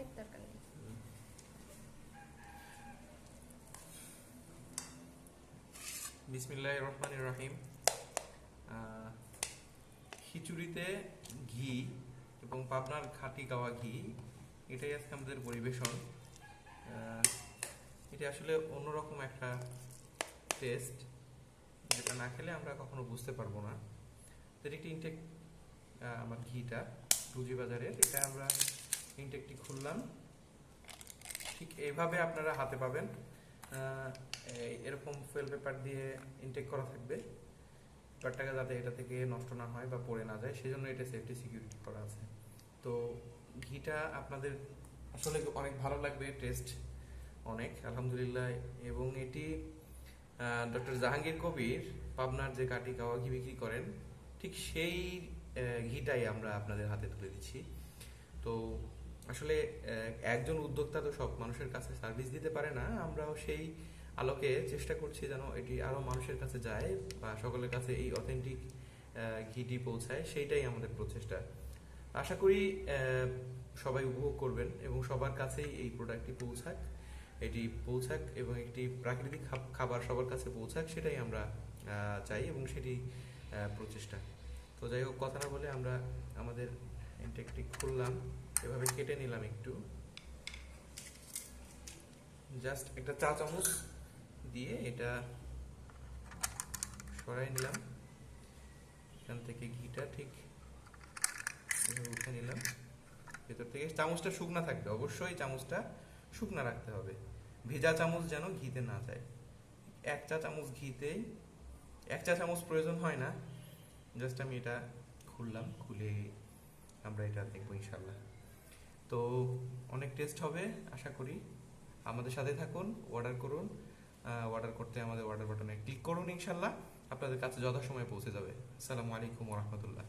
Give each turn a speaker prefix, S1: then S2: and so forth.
S1: চায়ের দরকার নেই।
S2: বিসমিল্লাহির রহমানির রহিম। খিচুড়িতে ঘি এবং পাবনার খাঁটি গাওয়া ঘি, এটাই আজকে আমাদের পরিবেশন। এটা আসলে অন্যরকম একটা টেস্ট, যেটা না খেলে আমরা কখনো বুঝতে পারবো না। তো এটা একটি ইনটেক, আমার ঘিটা রুজি বাজারের, এটা আমরা ইনটেকটি খুললাম। ঠিক এইভাবে আপনারা হাতে পাবেন, এরকম ফয়েল পেপার দিয়ে ইনটেক করা থাকবে, পেপারটাকে যাতে এটা থেকে নষ্ট না হয় বা পড়ে না যায়, সেজন্য এটা সেফটি সিকিউরিটি করা আছে। তো ঘিটা আপনাদের আসলে অনেক ভালো লাগবে, টেস্ট অনেক আলহামদুলিল্লাহ। এবং এটি ডক্টর জাহাঙ্গীর কবির পাবনার যে কাটি কাওয়া ঘি বিক্রি করেন, ঠিক সেই ঘিটাই আমরা আপনাদের হাতে তুলে দিচ্ছি। তো আসলে একজন উদ্যোক্তা তো সব মানুষের কাছে সার্ভিস দিতে পারে না, আমরাও সেই আলোকে চেষ্টা করছি যেন এটি আরো মানুষের কাছে যায় বা সকলের কাছে এই অথেন্টিক ঘিটি পৌঁছায়, সেইটাই আমাদের প্রচেষ্টা। আশা করি সবাই উপভোগ করবেন এবং সবার কাছেই এই প্রোডাক্টটি পৌঁছাক এবং একটি প্রাকৃতিক খাবার সবার কাছে পৌঁছাক, সেটাই আমরা চাই এবং সেটি প্রচেষ্টা। তো যাই হোক, কথা না বলে আমরা আমাদের ইনটেকটি খুললাম, এভাবে কেটে নিলাম, একটু জাস্ট একটা চা চামচ দিয়ে এটা সরাই নিলাম, এখান থেকে ঘিটা ঠিক উঠে নিলাম। ভেতর থেকে চামচটা শুকনা থাকবে, অবশ্যই চামচটা শুকনা রাখতে হবে, ভেজা চামচ যেন ঘিতে না যায়। এক চা চামচ ঘিতেই, এক চা চামচ প্রয়োজন হয় না। জাস্ট আমি এটা খুললাম, খুলে আমরা এটা দেখবো ইনশাল্লাহ। তো অনেক টেস্ট হবে আশা করি। আমাদের সাথে থাকুন, অর্ডার করুন। অর্ডার করতে আমাদের অর্ডার বাটনে ক্লিক করুন, ইনশাল্লাহ আপনাদের কাছে যথাসময়ে পৌঁছে যাবে। আসসালামু আলাইকুম ওয়া রাহমাতুল্লাহ।